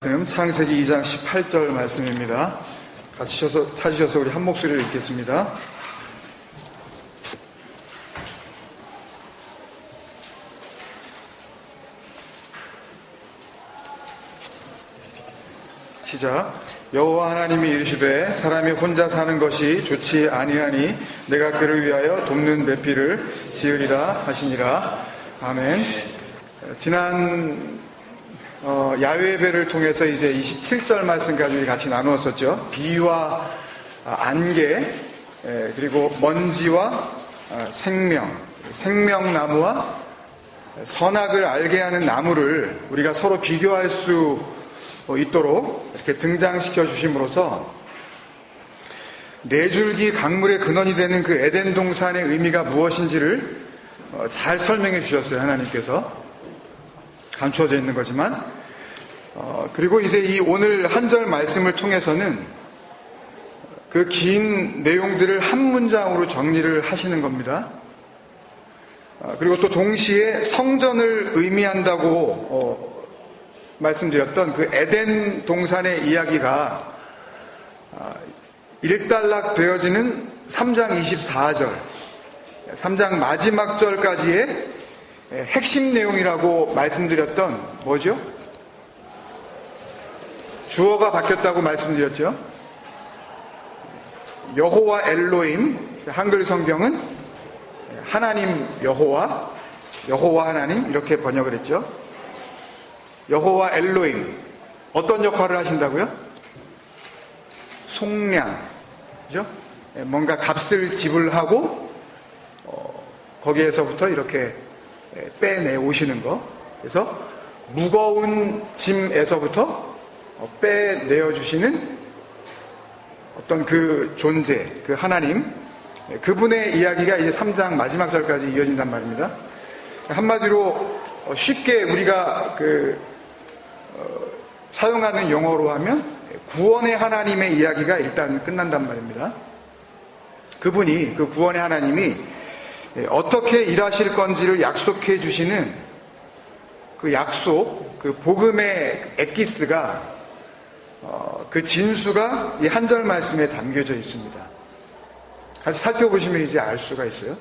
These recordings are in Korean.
창세기 2장 18절 말씀입니다. 같이 찾으셔서 우리 한 목소리를 읽겠습니다. 시작. 여호와 하나님이 이르시되 사람이 혼자 사는 것이 좋지 아니하니 내가 그를 위하여 돕는 배필을 지으리라 하시니라. 아멘. 지난 야훼 예배를 통해서 이제 27절 말씀까지 우리 같이 나누었었죠. 비와 안개, 그리고 먼지와 생명나무와 선악을 알게 하는 나무를 우리가 서로 비교할 수 있도록 이렇게 등장시켜 주심으로써 네 줄기 강물의 근원이 되는 그 에덴 동산의 의미가 무엇인지를 잘 설명해 주셨어요. 하나님께서 감추어져 있는 거지만, 그리고 이제 이 오늘 한 절 말씀을 통해서는 그 긴 내용들을 한 문장으로 정리를 하시는 겁니다. 그리고 또 동시에 성전을 의미한다고 말씀드렸던 그 에덴 동산의 이야기가 일단락 되어지는 3장 24절, 3장 마지막 절까지의 핵심 내용이라고 말씀드렸던 뭐죠? 주어가 바뀌었다고 말씀드렸죠. 여호와 엘로힘, 한글 성경은 하나님 여호와 하나님 이렇게 번역을 했죠. 여호와 엘로힘, 어떤 역할을 하신다고요? 속량, 그죠? 뭔가 값을 지불하고 거기에서부터 이렇게 빼내오시는 거. 그래서 무거운 짐에서부터 빼내어주시는 어떤 그 존재, 그 하나님, 그분의 이야기가 이제 3장 마지막 절까지 이어진단 말입니다. 한마디로 쉽게 우리가 사용하는 용어로 하면 구원의 하나님의 이야기가 일단 끝난단 말입니다. 그분이, 그 구원의 하나님이 어떻게 일하실 건지를 약속해 주시는 그 약속, 그 복음의 엑기스가, 그 진수가 이 한 절 말씀에 담겨져 있습니다. 같이 살펴보시면 이제 알 수가 있어요.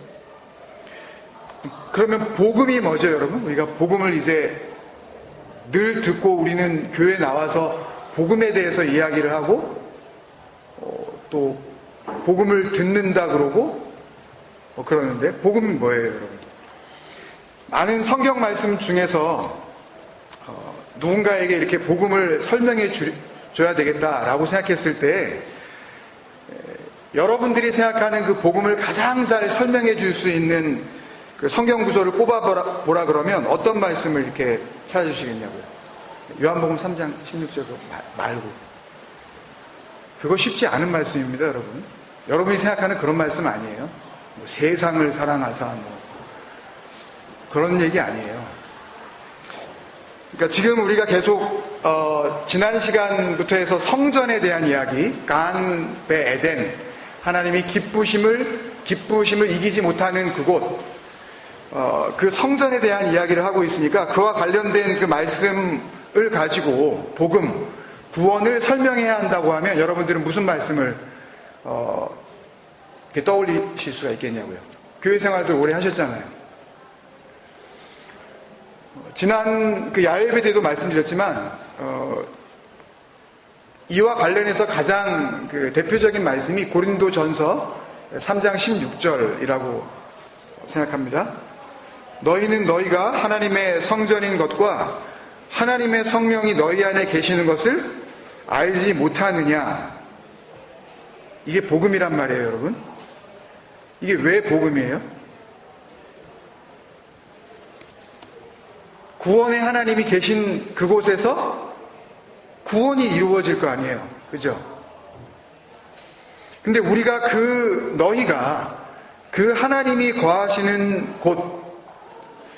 그러면 복음이 뭐죠, 여러분? 우리가 복음을 이제 늘 듣고 우리는 교회 나와서 복음에 대해서 이야기를 하고 또 복음을 듣는다 그러고 그러는데, 복음은 뭐예요, 여러분? 많은 성경 말씀 중에서 누군가에게 이렇게 복음을 설명해 줘야 되겠다라고 생각했을 때 여러분들이 생각하는 그 복음을 가장 잘 설명해 줄 수 있는 그 성경 구절을 뽑아보라 그러면 어떤 말씀을 이렇게 찾아주시겠냐고요? 요한복음 3장 16절 말고. 그거 쉽지 않은 말씀입니다, 여러분. 여러분이 생각하는 그런 말씀 아니에요. 뭐 세상을 사랑하사 그런 얘기 아니에요. 그러니까 지금 우리가 계속 지난 시간부터 해서 성전에 대한 이야기, 간 베 에덴, 하나님이 기쁘심을 이기지 못하는 그곳, 그 성전에 대한 이야기를 하고 있으니까 그와 관련된 그 말씀을 가지고 복음, 구원을 설명해야 한다고 하면 여러분들은 무슨 말씀을 이렇게 떠올리실 수가 있겠냐고요. 교회 생활도 오래 하셨잖아요. 지난 그 야훼 예배 때도 말씀드렸지만 이와 관련해서 가장 그 대표적인 말씀이 고린도전서 3장 16절이라고 생각합니다. 너희는 너희가 하나님의 성전인 것과 하나님의 성령이 너희 안에 계시는 것을 알지 못하느냐. 이게 복음이란 말이에요, 여러분. 이게 왜 복음이에요? 구원의 하나님이 계신 그곳에서 구원이 이루어질 거 아니에요. 그죠? 근데 우리가 너희가 그 하나님이 거하시는 곳,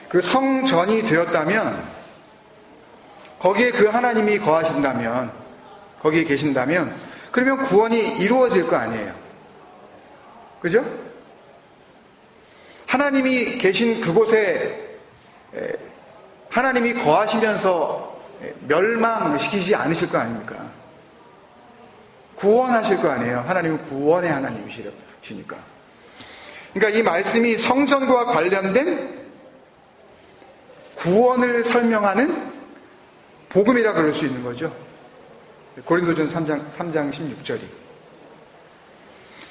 그 성전이 되었다면, 거기에 그 하나님이 거하신다면, 거기에 계신다면, 그러면 구원이 이루어질 거 아니에요. 그죠? 하나님이 계신 그곳에 하나님이 거하시면서 멸망시키지 않으실 거 아닙니까? 구원하실 거 아니에요. 하나님은 구원의 하나님이시니까. 그러니까 이 말씀이 성전과 관련된 구원을 설명하는 복음이라 그럴 수 있는 거죠. 고린도전서 3장 16절이.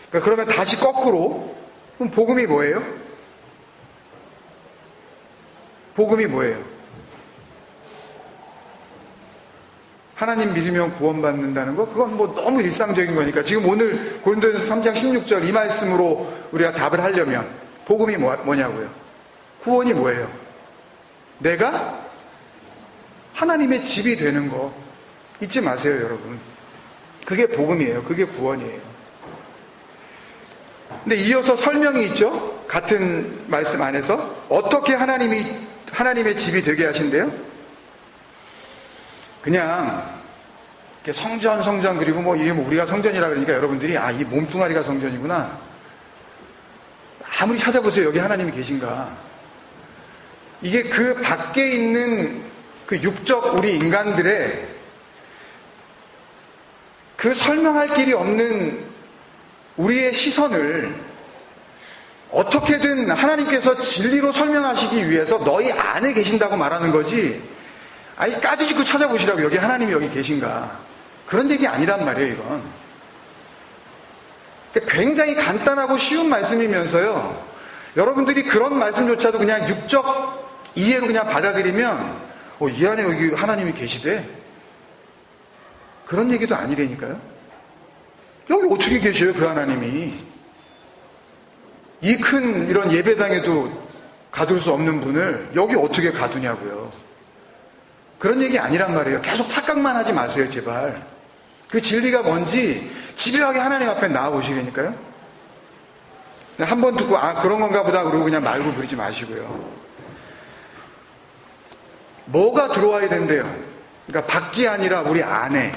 그러니까 그러면 다시 거꾸로, 그럼 복음이 뭐예요? 복음이 뭐예요? 하나님 믿으면 구원받는다는 거? 그건 뭐 너무 일상적인 거니까. 지금 오늘 고린도전서 3장 16절 이 말씀으로 우리가 답을 하려면 복음이 뭐냐고요? 구원이 뭐예요? 내가 하나님의 집이 되는 거 잊지 마세요, 여러분. 그게 복음이에요. 그게 구원이에요. 근데 이어서 설명이 있죠? 같은 말씀 안에서 어떻게 하나님의 집이 되게 하신대요? 그냥 이렇게 성전 그리고 뭐 이게 뭐 우리가 성전이라 그러니까 여러분들이 이 몸뚱아리가 성전이구나. 아무리 찾아보세요. 여기 하나님이 계신가. 이게 그 밖에 있는 그 육적 우리 인간들의 그 설명할 길이 없는 우리의 시선을 어떻게든 하나님께서 진리로 설명하시기 위해서 너희 안에 계신다고 말하는 거지. 까지짓고 찾아보시라고 여기 하나님이 여기 계신가. 그런 얘기 아니란 말이에요, 이건. 굉장히 간단하고 쉬운 말씀이면서요. 여러분들이 그런 말씀조차도 그냥 육적 이해로 그냥 받아들이면 이 안에 여기 하나님이 계시대. 그런 얘기도 아니라니까요. 여기 어떻게 계셔요, 그 하나님이. 이 큰 이런 예배당에도 가둘 수 없는 분을 여기 어떻게 가두냐고요. 그런 얘기 아니란 말이에요. 계속 착각만 하지 마세요, 제발. 그 진리가 뭔지 집요하게 하나님 앞에 나와보시라니까요. 한 번 듣고 그런 건가 보다 그러고 그냥 말고 부리지 마시고요. 뭐가 들어와야 된대요? 그러니까 밖이 아니라 우리 안에.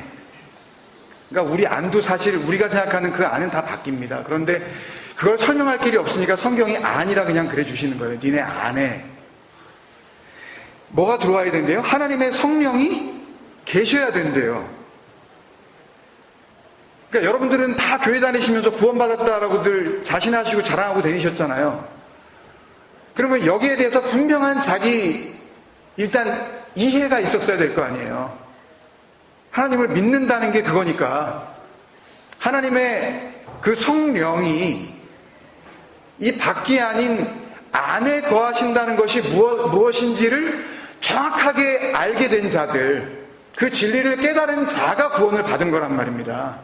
그러니까 우리 안도 사실 우리가 생각하는 그 안은 다 바뀝니다. 그런데 그걸 설명할 길이 없으니까 성경이 아니라 그냥 그래 주시는 거예요. 니네 안에. 뭐가 들어와야 된대요? 하나님의 성령이 계셔야 된대요. 그러니까 여러분들은 다 교회 다니시면서 구원받았다라고들 자신하시고 자랑하고 다니셨잖아요. 그러면 여기에 대해서 분명한 일단 이해가 있었어야 될 거 아니에요. 하나님을 믿는다는 게 그거니까. 하나님의 그 성령이 이 밖이 아닌 안에 거하신다는 것이 무엇인지를 정확하게 알게 된 자들, 그 진리를 깨달은 자가 구원을 받은 거란 말입니다.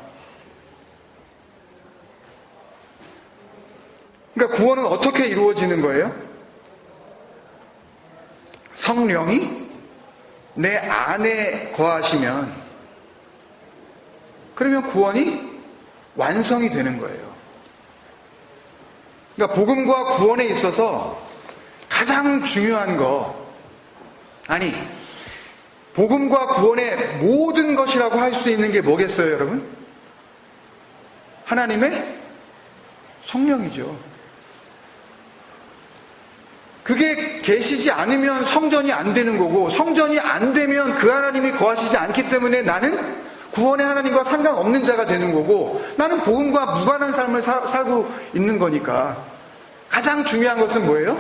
그러니까 구원은 어떻게 이루어지는 거예요? 성령이 내 안에 거하시면, 그러면 구원이 완성이 되는 거예요. 그러니까 복음과 구원에 있어서 가장 중요한 복음과 구원의 모든 것이라고 할 수 있는 게 뭐겠어요, 여러분? 하나님의 성령이죠. 그게 계시지 않으면 성전이 안 되는 거고, 성전이 안 되면 그 하나님이 거하시지 않기 때문에 나는 구원의 하나님과 상관없는 자가 되는 거고, 나는 복음과 무관한 삶을 살고 있는 거니까. 가장 중요한 것은 뭐예요?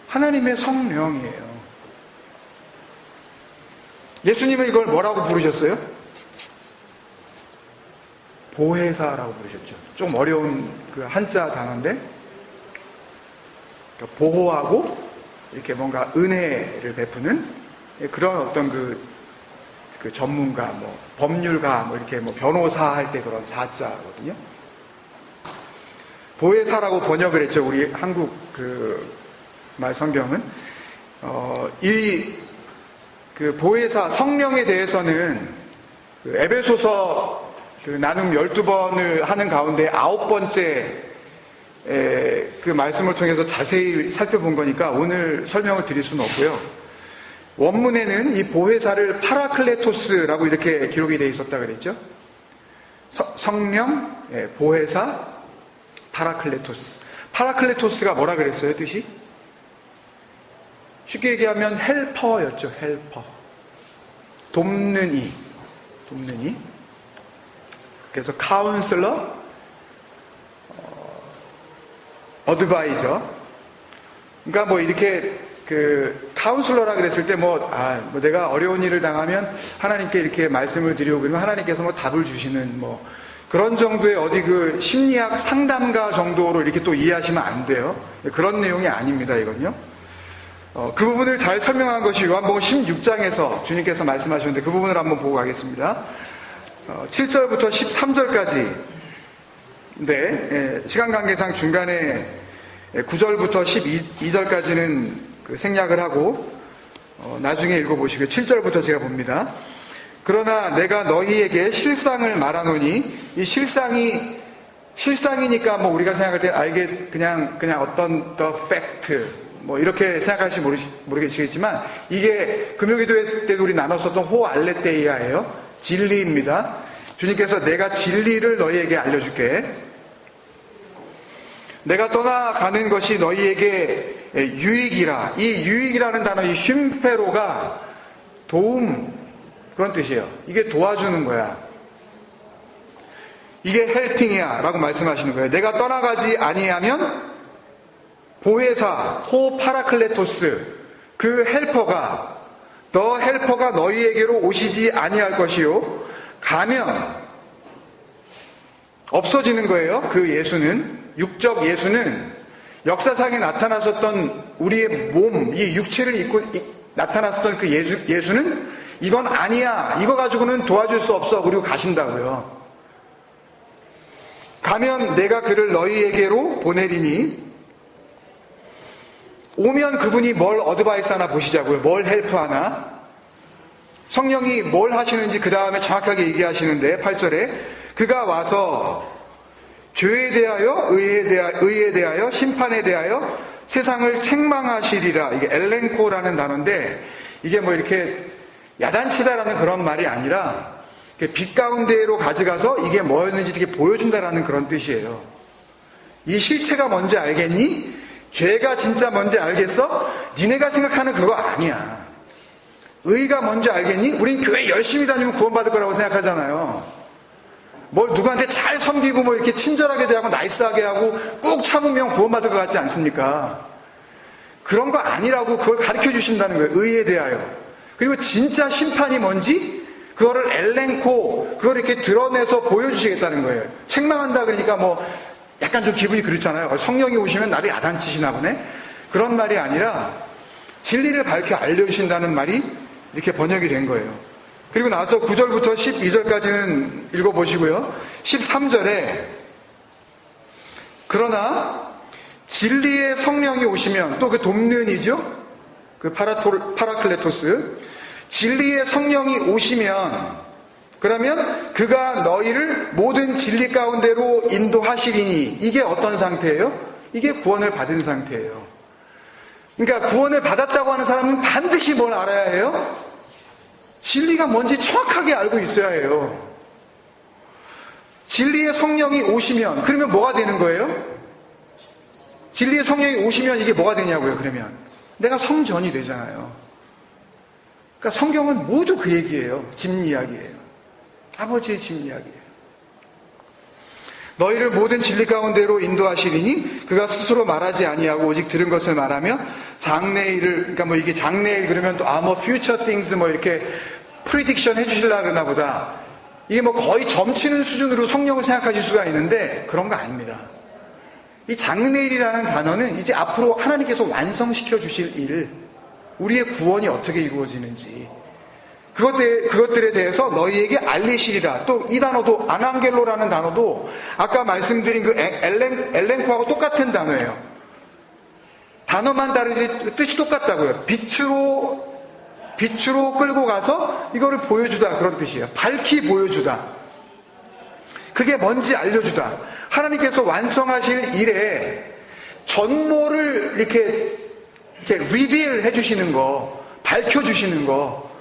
하나님의 성령이에요. 예수님은 이걸 뭐라고 부르셨어요? 보혜사라고 부르셨죠. 좀 어려운 그 한자 단어인데, 그러니까 보호하고 이렇게 뭔가 은혜를 베푸는 그런 어떤 그 전문가, 법률가, 이렇게 변호사 할 때 그런 사자거든요. 보혜사라고 번역을 했죠. 우리 한국 말 성경은. 그 보혜사, 성령에 대해서는 에베소서 나눔 12번을 하는 가운데 9번째 그 말씀을 통해서 자세히 살펴본 거니까 오늘 설명을 드릴 수는 없고요. 원문에는 이 보혜사를 파라클레토스라고 이렇게 기록이 되어 있었다 그랬죠. 성령, 보혜사, 파라클레토스. 파라클레토스가 뭐라 그랬어요, 뜻이? 쉽게 얘기하면 헬퍼였죠, 헬퍼. 돕는 이. 그래서 카운슬러, 어드바이저. 그러니까 뭐 이렇게 카운슬러라 그랬을 때 내가 어려운 일을 당하면 하나님께 이렇게 말씀을 드리고 그러면 하나님께서 답을 주시는 그런 정도의 어디 심리학 상담가 정도로 이렇게 또 이해하시면 안 돼요. 그런 내용이 아닙니다, 이건요. 그 부분을 잘 설명한 것이 요한복음 16장에서 주님께서 말씀하셨는데 그 부분을 한번 보고 가겠습니다. 7절부터 13절까지. 네, 시간 관계상 중간에 9절부터 12절까지는 생략을 하고 나중에 읽어보시고요. 7절부터 제가 봅니다. 그러나 내가 너희에게 실상을 말하노니 이 실상이니까 우리가 생각할 때 이게 그냥 어떤 the fact 이렇게 생각하실지 모르겠지만 이게 금요기도회 때도 우리 나눴었던 호알레테이아예요. 진리입니다. 주님께서 내가 진리를 너희에게 알려줄게. 내가 떠나가는 것이 너희에게 유익이라. 이 유익이라는 단어, 이 쉼페로가 도움, 그런 뜻이에요. 이게 도와주는 거야. 이게 헬핑이야 라고 말씀하시는 거예요. 내가 떠나가지 아니하면 보혜사, 호 파라클레토스, 그 헬퍼가, 너 헬퍼가 너희에게로 오시지 아니할 것이요. 가면 없어지는 거예요. 그 예수는, 육적 예수는 역사상에 나타났었던 우리의 몸, 이 육체를 입고 나타났었던 그 예수는 이건 아니야. 이거 가지고는 도와줄 수 없어. 그리고 가신다고요. 가면 내가 그를 너희에게로 보내리니 오면 그분이 뭘 어드바이스 하나 보시자고요. 뭘 헬프 하나. 성령이 뭘 하시는지 그 다음에 정확하게 얘기하시는데 8절에 그가 와서 죄에 대하여 의에 대하여 심판에 대하여 세상을 책망하시리라. 이게 엘렌코라는 단어인데 이게 이렇게 야단치다라는 그런 말이 아니라 빛 가운데로 가져가서 이게 뭐였는지 이렇게 보여준다라는 그런 뜻이에요. 이 실체가 뭔지 알겠니? 죄가 진짜 뭔지 알겠어? 니네가 생각하는 그거 아니야. 의가 뭔지 알겠니? 우린 교회 열심히 다니면 구원받을 거라고 생각하잖아요. 뭘 누구한테 잘 섬기고 이렇게 친절하게 대하고 나이스하게 하고 꾹 참으면 구원받을 것 같지 않습니까? 그런 거 아니라고 그걸 가르쳐 주신다는 거예요. 의에 대하여. 그리고 진짜 심판이 뭔지 그거를 엘렌코, 그걸 이렇게 드러내서 보여주시겠다는 거예요. 책망한다 그러니까 약간 좀 기분이 그렇잖아요. 성령이 오시면 나를 야단치시나 보네? 그런 말이 아니라 진리를 밝혀 알려주신다는 말이 이렇게 번역이 된 거예요. 그리고 나서 9절부터 12절까지는 읽어보시고요. 13절에 그러나 진리의 성령이 오시면 또 그 돕는 이죠. 그 파라클레토스. 진리의 성령이 오시면 그러면 그가 너희를 모든 진리 가운데로 인도하시리니 이게 어떤 상태예요? 이게 구원을 받은 상태예요. 그러니까 구원을 받았다고 하는 사람은 반드시 뭘 알아야 해요? 진리가 뭔지 정확하게 알고 있어야 해요. 진리의 성령이 오시면 그러면 뭐가 되는 거예요? 진리의 성령이 오시면 이게 뭐가 되냐고요. 그러면 내가 성전이 되잖아요. 그러니까 성경은 모두 그 얘기예요. 집이야기예요. 아버지의 집이야기예요. 너희를 모든 진리 가운데로 인도하시리니 그가 스스로 말하지 아니하고 오직 들은 것을 말하며 장래일을, 그러니까 이게 장래일 그러면 또 future things 이렇게 프리딕션 해주시려고 그러나 보다. 이게 거의 점치는 수준으로 성령을 생각하실 수가 있는데 그런 거 아닙니다. 이 장래일이라는 단어는 이제 앞으로 하나님께서 완성시켜 주실 일, 우리의 구원이 어떻게 이루어지는지 그것들에 대해서 너희에게 알리시리라. 또 이 단어도 아난겔로라는 단어도 아까 말씀드린 그 엘렌코하고 똑같은 단어예요. 단어만 다르지 뜻이 똑같다고요. 빛으로 끌고 가서 이거를 보여주다, 그런 뜻이에요. 밝히 보여주다. 그게 뭔지 알려주다. 하나님께서 완성하실 일에 전모를 이렇게 리빌 해주시는 거, 밝혀주시는 거,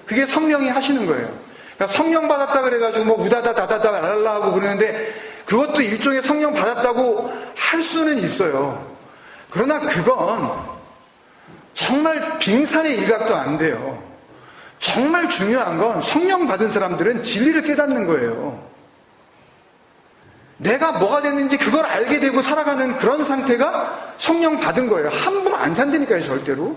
그게 성령이 하시는 거예요. 그러니까 성령 받았다 그래가지고 우다다 다다다 랄라 하고 그러는데 그것도 일종의 성령 받았다고 할 수는 있어요. 그러나 그건 정말 빙산의 일각도 안 돼요. 정말 중요한 건 성령 받은 사람들은 진리를 깨닫는 거예요. 내가 뭐가 됐는지 그걸 알게 되고 살아가는 그런 상태가 성령 받은 거예요. 함부로 안 산다니까요, 절대로.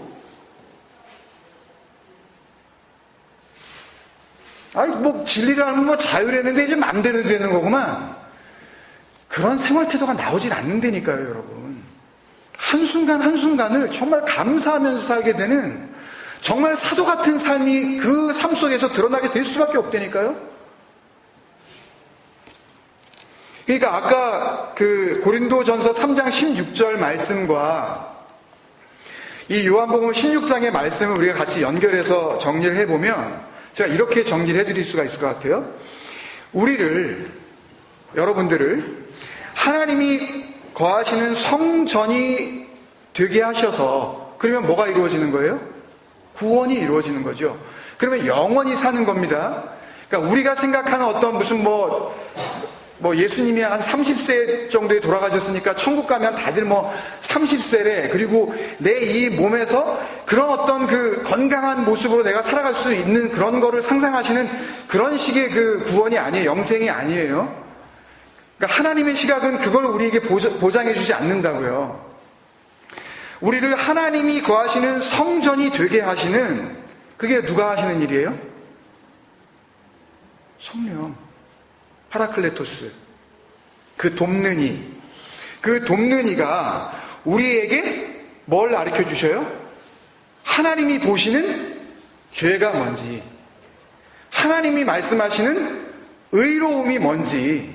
아니, 뭐, 진리를 알면 뭐 자유라는데 이제 맘대로 되는 거구만. 그런 생활 태도가 나오질 않는다니까요, 여러분. 한순간 한순간을 정말 감사하면서 살게 되는 정말 사도 같은 삶이 그 삶 속에서 드러나게 될 수밖에 없다니까요. 그러니까 아까 그 고린도전서 3장 16절 말씀과 이 요한복음 16장의 말씀을 우리가 같이 연결해서 정리를 해보면 제가 이렇게 정리를 해드릴 수가 있을 것 같아요. 여러분들을 하나님이 거하시는 성전이 되게 하셔서 그러면 뭐가 이루어지는 거예요? 구원이 이루어지는 거죠. 그러면 영원히 사는 겁니다. 그러니까 우리가 생각하는 어떤 무슨 뭐 예수님이 한 30세 정도에 돌아가셨으니까 천국 가면 다들 뭐 30세래. 그리고 내 이 몸에서 그런 어떤 그 건강한 모습으로 내가 살아갈 수 있는 그런 거를 상상하시는 그런 식의 그 구원이 아니에요. 영생이 아니에요. 그러니까 하나님의 시각은 그걸 우리에게 보장해 주지 않는다고요. 우리를 하나님이 거하시는 성전이 되게 하시는, 그게 누가 하시는 일이에요? 성령. 파라클레토스. 그 돕는 이. 그 돕는 이가 우리에게 뭘 가르쳐 주셔요? 하나님이 보시는 죄가 뭔지, 하나님이 말씀하시는 의로움이 뭔지,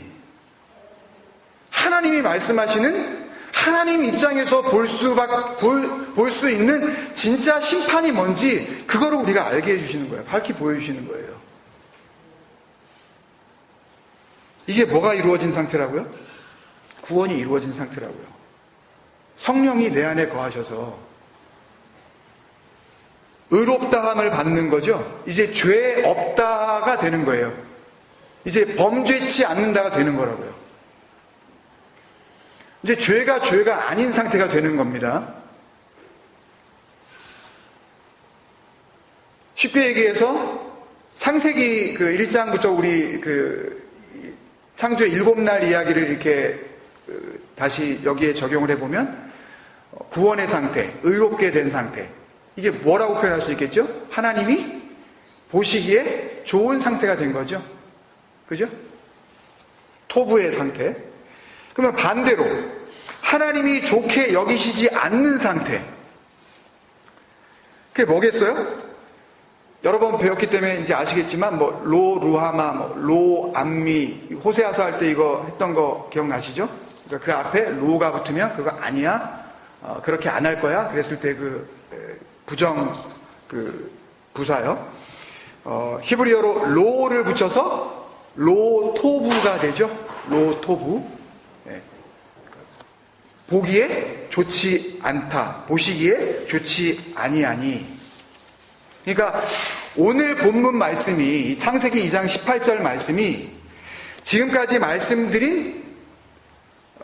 하나님이 말씀하시는 하나님 입장에서 볼 수 있는 진짜 심판이 뭔지, 그거를 우리가 알게 해주시는 거예요. 밝히 보여주시는 거예요. 이게 뭐가 이루어진 상태라고요? 구원이 이루어진 상태라고요. 성령이 내 안에 거하셔서 의롭다함을 받는 거죠. 이제 죄 없다가 되는 거예요. 이제 범죄치 않는다가 되는 거라고요. 이제 죄가 아닌 상태가 되는 겁니다. 쉽게 얘기해서 창세기 그 1장부터 우리 그 창조의 7날 이야기를 이렇게 다시 여기에 적용을 해보면 구원의 상태, 의롭게 된 상태, 이게 뭐라고 표현할 수 있겠죠? 하나님이 보시기에 좋은 상태가 된 거죠. 그죠? 토부의 상태. 그러면 반대로 하나님이 좋게 여기시지 않는 상태, 그게 뭐겠어요? 여러 번 배웠기 때문에 이제 아시겠지만 루하마, 암미, 호세아서 할 때 이거 했던 거 기억나시죠? 그러니까 그 앞에 로가 붙으면 그거 아니야, 그렇게 안 할 거야, 그랬을 때 그 부정 그 부사요. 히브리어로 로를 붙여서 로토부가 되죠. 로토부. 네. 보기에 좋지 않다, 보시기에 좋지 아니하니. 그러니까 오늘 본문 말씀이, 창세기 2장 18절 말씀이 지금까지 말씀드린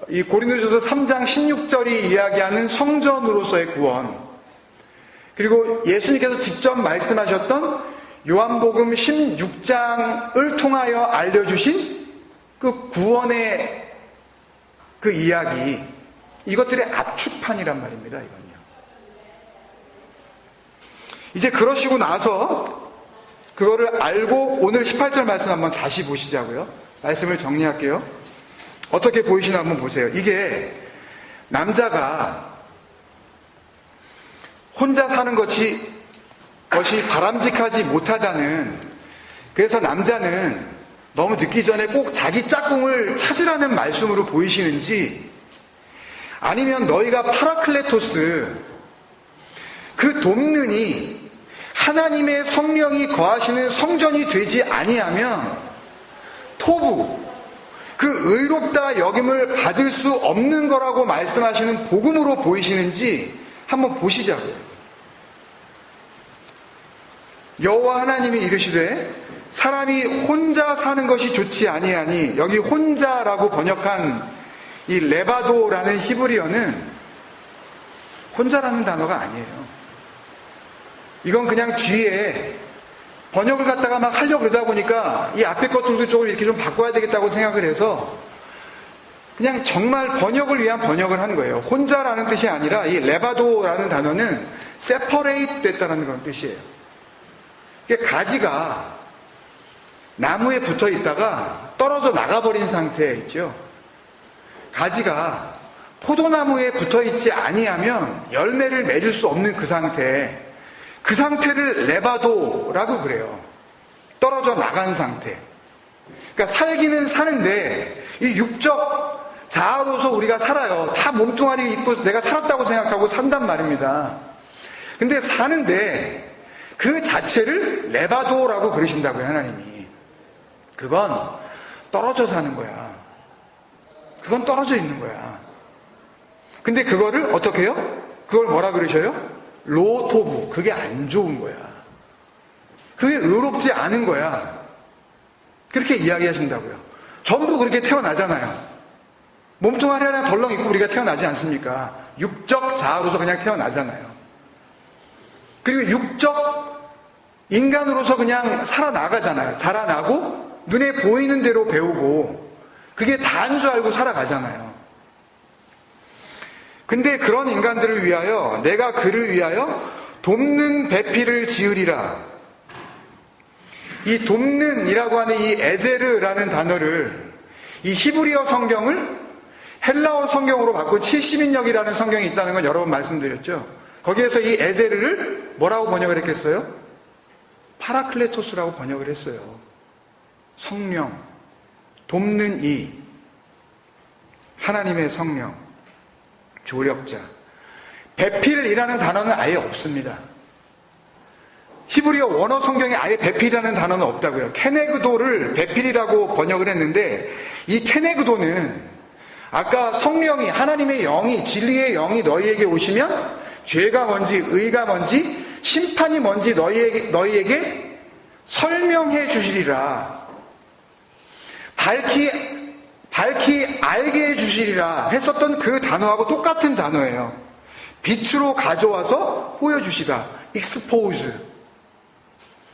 이 고린도전서 3장 16절이 이야기하는 성전으로서의 구원, 그리고 예수님께서 직접 말씀하셨던 요한복음 16장을 통하여 알려주신 그 구원의 그 이야기, 이것들의 압축판이란 말입니다. 이건요. 이제 그러시고 나서 그거를 알고 오늘 18절 말씀 한번 다시 보시자고요. 말씀을 정리할게요. 어떻게 보이시나 한번 보세요. 이게 남자가 혼자 사는 것이 바람직하지 못하다는, 그래서 남자는 너무 늦기 전에 꼭 자기 짝꿍을 찾으라는 말씀으로 보이시는지, 아니면 너희가 파라클레토스, 그 돕는 이 하나님의 성령이 거하시는 성전이 되지 아니하면 토부, 그 의롭다 여김을 받을 수 없는 거라고 말씀하시는 복음으로 보이시는지 한번 보시자고요. 여호와 하나님이 이르시되 사람이 혼자 사는 것이 좋지 아니하니, 여기 혼자라고 번역한 이 레바도라는 히브리어는 혼자라는 단어가 아니에요. 이건 그냥 뒤에 번역을 갖다가 막 하려고 그러다 보니까 이 앞에 것들도 조금 이렇게 좀 바꿔야 되겠다고 생각을 해서 그냥 정말 번역을 위한 번역을 한 거예요. 혼자라는 뜻이 아니라 이 레바도라는 단어는 separate 됐다는 그런 뜻이에요. 이게 가지가 나무에 붙어 있다가 떨어져 나가버린 상태에 있죠. 가지가 포도나무에 붙어 있지 아니하면 열매를 맺을 수 없는 그 상태를 레바도라고 그래요. 떨어져 나간 상태. 그러니까 살기는 사는데 이 육적 자아로서 우리가 살아요. 다 몸뚱아리 있고 내가 살았다고 생각하고 산단 말입니다. 근데 사는데 그 자체를 레바도라고 그러신다고요, 하나님이. 그건 떨어져 사는 거야. 그건 떨어져 있는 거야. 근데 그거를 어떻게 해요? 그걸 뭐라 그러셔요? 로토부. 그게 안 좋은 거야. 그게 의롭지 않은 거야. 그렇게 이야기하신다고요. 전부 그렇게 태어나잖아요. 몸뚱아리 하나 덜렁 있고 우리가 태어나지 않습니까? 육적 자아로서 그냥 태어나잖아요. 그리고 육적 인간으로서 그냥 살아나가잖아요. 자라나고 눈에 보이는 대로 배우고 그게 다인 줄 알고 살아가잖아요. 근데 그런 인간들을 위하여 내가 그를 위하여 돕는 배필을 지으리라. 이 돕는이라고 하는 이 에제르라는 단어를 이 히브리어 성경을 헬라어 성경으로 바꾼 70인역이라는 성경이 있다는 건 여러 번 말씀드렸죠. 거기에서 이 에제르를 뭐라고 번역을 했겠어요? 파라클레토스라고 번역을 했어요. 성령, 돕는 이, 하나님의 성령, 조력자. 배필이라는 단어는 아예 없습니다. 히브리어 원어 성경에 아예 배필이라는 단어는 없다고요. 케네그도를 배필이라고 번역을 했는데 이 케네그도는 아까 성령이, 하나님의 영이, 진리의 영이 너희에게 오시면 죄가 뭔지 의가 뭔지 심판이 뭔지 너희에게 설명해 주시리라. 밝히 알게 해 주시리라 했었던 그 단어하고 똑같은 단어예요. 빛으로 가져와서 보여주시다. expose.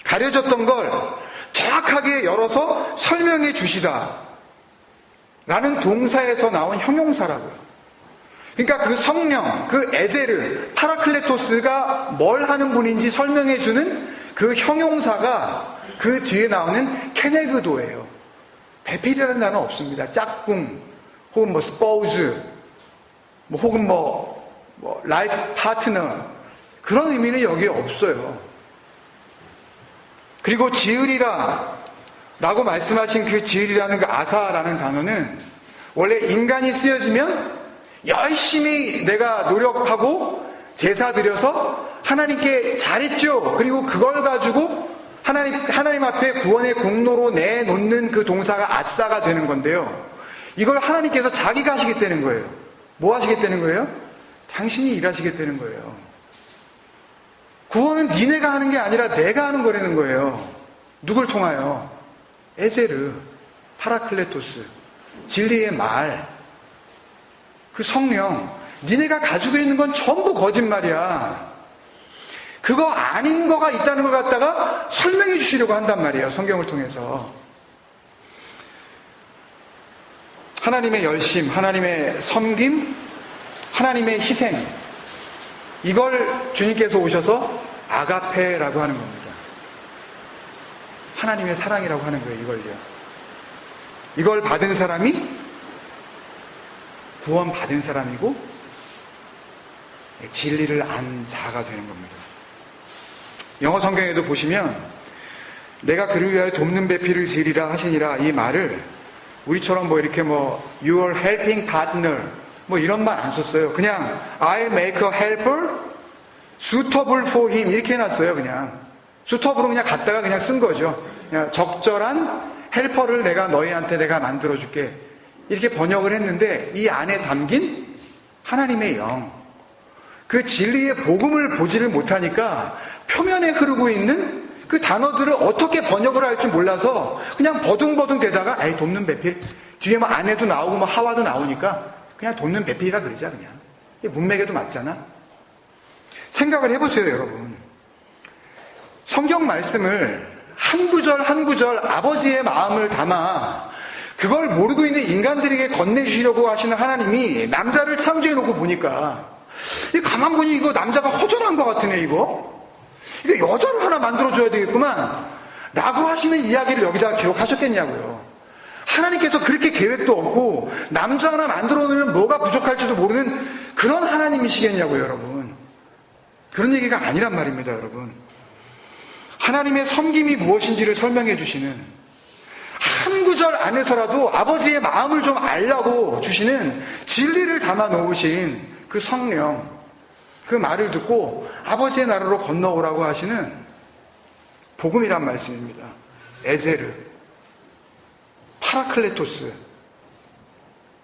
가려졌던 걸 정확하게 열어서 설명해 주시다. 라는 동사에서 나온 형용사라고요. 그러니까 그 성령, 그 에제르, 파라클레토스가 뭘 하는 분인지 설명해 주는 그 형용사가 그 뒤에 나오는 케네그도예요. 배필이라는 단어 없습니다. 짝꿍, 혹은 뭐 스포우즈, 혹은 라이프 파트너, 그런 의미는 여기에 없어요. 그리고 지으리라 라고 말씀하신 그 지으리라는 그 아사라는 단어는 원래 인간이 쓰여지면 열심히 내가 노력하고 제사 드려서 하나님께 잘했죠. 그리고 그걸 가지고 하나님 앞에 구원의 공로로 내놓는 그 동사가 아싸가 되는 건데요. 이걸 하나님께서 자기가 하시겠다는 거예요. 뭐 하시겠다는 거예요? 당신이 일하시겠다는 거예요. 구원은 니네가 하는 게 아니라 내가 하는 거라는 거예요. 누굴 통하여? 에제르, 파라클레토스, 진리의 말, 그 성령, 니네가 가지고 있는 건 전부 거짓말이야. 그거 아닌 거가 있다는 걸 갖다가 설명해 주시려고 한단 말이에요. 성경을 통해서. 하나님의 열심, 하나님의 섬김, 하나님의 희생, 이걸 주님께서 오셔서 아가페라고 하는 겁니다. 하나님의 사랑이라고 하는 거예요. 이걸요. 이걸 받은 사람이 구원 받은 사람이고 진리를 안 자가 되는 겁니다. 영어 성경에도 보시면 내가 그를 위하여 돕는 배필을 지으리라 하시니라, 이 말을 우리처럼 이렇게 your helping partner 이런 말 안 썼어요. 그냥 I'll make a helper suitable for him 이렇게 해놨어요. 그냥 수터브로 그냥 갖다가 그냥 쓴 거죠. 그냥 적절한 헬퍼를 너희한테 내가 만들어줄게. 이렇게 번역을 했는데 이 안에 담긴 하나님의 영, 그 진리의 복음을 보지를 못하니까 표면에 흐르고 있는 그 단어들을 어떻게 번역을 할지 몰라서 그냥 버둥버둥 대다가 돕는 배필, 뒤에 아내도 나오고 하와도 나오니까 그냥 돕는 배필이라 그러자. 그냥 문맥에도 맞잖아. 생각을 해보세요, 여러분. 성경 말씀을 한 구절 한 구절 아버지의 마음을 담아 그걸 모르고 있는 인간들에게 건네주시려고 하시는 하나님이 남자를 창조해 놓고 보니까 가만 보니 이거 남자가 허전한 것 같으네. 이거 여자를 하나 만들어줘야 되겠구만 라고 하시는 이야기를 여기다가 기록하셨겠냐고요. 하나님께서 그렇게 계획도 없고 남자 하나 만들어 놓으면 뭐가 부족할지도 모르는 그런 하나님이시겠냐고요. 여러분, 그런 얘기가 아니란 말입니다. 여러분, 하나님의 섬김이 무엇인지를 설명해 주시는, 한 구절 안에서라도 아버지의 마음을 좀 알라고 주시는 진리를 담아 놓으신 그 성령, 그 말을 듣고 아버지의 나라로 건너오라고 하시는 복음이란 말씀입니다. 에제르, 파라클레토스.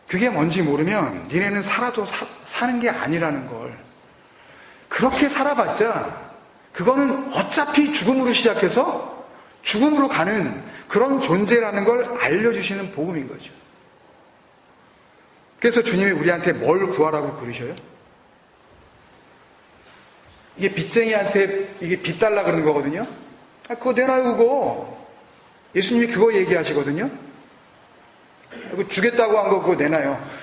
그게 뭔지 모르면 니네는 살아도 사는 게 아니라는 걸, 그렇게 살아봤자 그거는 어차피 죽음으로 시작해서 죽음으로 가는 그런 존재라는 걸 알려주시는 복음인 거죠. 그래서 주님이 우리한테 뭘 구하라고 그러셔요? 이게 빚쟁이한테 이게 빚 달라 그러는 거거든요. 그거 내놔요. 그거 예수님이 그거 얘기하시거든요. 그거 주겠다고 한 거 그거 내놔요.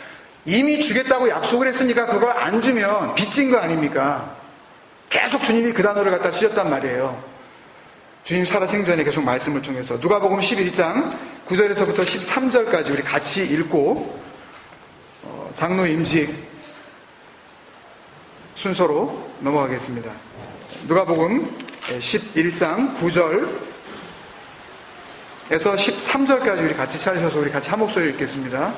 이미 주겠다고 약속을 했으니까 그걸 안 주면 빚진 거 아닙니까? 계속 주님이 그 단어를 갖다 쓰셨단 말이에요. 주님 살아생전에 계속 말씀을 통해서. 누가복음 11장 9절에서부터 13절까지 우리 같이 읽고 장로 임직 순서로 넘어가겠습니다. 누가복음 11장 9절에서 13절까지 우리 같이 찾으셔서 우리 같이 한 목소리 읽겠습니다.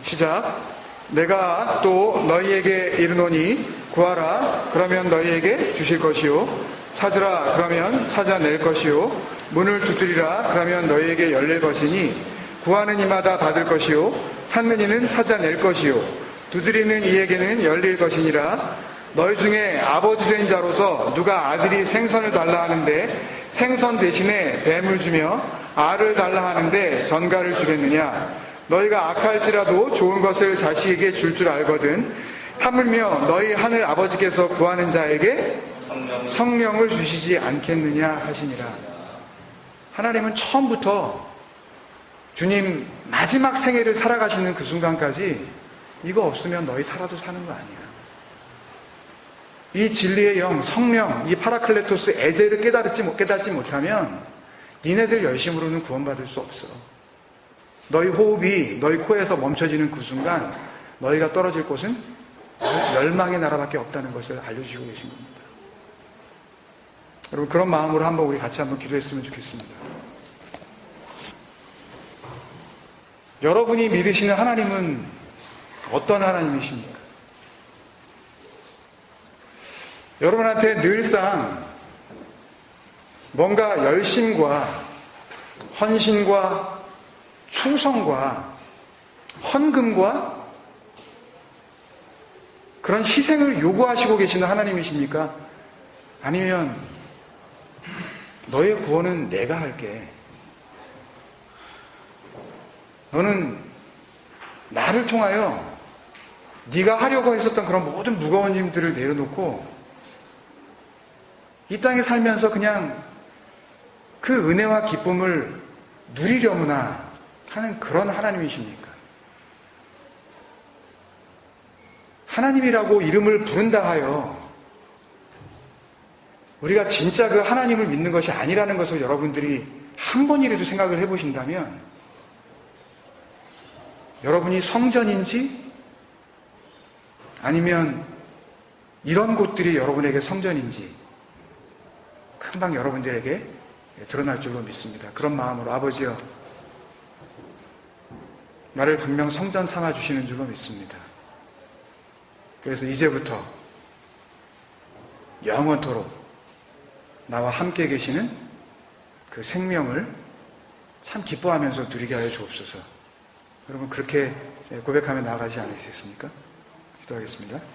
시작. 내가 또 너희에게 이르노니 구하라 그러면 너희에게 주실 것이요, 찾으라 그러면 찾아낼 것이요, 문을 두드리라 그러면 너희에게 열릴 것이니 구하는 이마다 받을 것이요, 찾는 이는 찾아낼 것이요, 두드리는 이에게는 열릴 것이니라. 너희 중에 아버지 된 자로서 누가 아들이 생선을 달라 하는데 생선 대신에 뱀을 주며 알을 달라 하는데 전갈을 주겠느냐? 너희가 악할지라도 좋은 것을 자식에게 줄 줄 알거든 하물며 너희 하늘 아버지께서 구하는 자에게 성령을 주시지 않겠느냐 하시니라. 하나님은 처음부터 주님 마지막 생애를 살아가시는 그 순간까지 이거 없으면 너희 살아도 사는 거 아니야. 이 진리의 영 성령, 이 파라클레토스 에제를 깨닫지 못하면 니네들 열심으로는 구원받을 수 없어. 너희 호흡이 너희 코에서 멈춰지는 그 순간 너희가 떨어질 곳은 멸망의 나라밖에 없다는 것을 알려주시고 계신 겁니다. 여러분, 그런 마음으로 한번 우리 같이 한번 기도했으면 좋겠습니다. 여러분이 믿으시는 하나님은 어떤 하나님이십니까? 여러분한테 늘상 뭔가 열심과 헌신과 충성과 헌금과 그런 희생을 요구하시고 계시는 하나님이십니까? 아니면 너의 구원은 내가 할게, 너는 나를 통하여 네가 하려고 했었던 그런 모든 무거운 짐들을 내려놓고 이 땅에 살면서 그냥 그 은혜와 기쁨을 누리려무나 하는 그런 하나님이십니까? 하나님이라고 이름을 부른다 하여 우리가 진짜 그 하나님을 믿는 것이 아니라는 것을 여러분들이 한 번이라도 생각을 해보신다면, 여러분이 성전인지 아니면 이런 곳들이 여러분에게 성전인지 금방 여러분들에게 드러날 줄로 믿습니다. 그런 마음으로 아버지여, 나를 분명 성전 삼아주시는 줄로 믿습니다. 그래서 이제부터 영원토록 나와 함께 계시는 그 생명을 참 기뻐하면서 누리게 하여 주옵소서. 여러분, 그렇게 고백하며 나아가지 않으시겠습니까? 기도하겠습니다.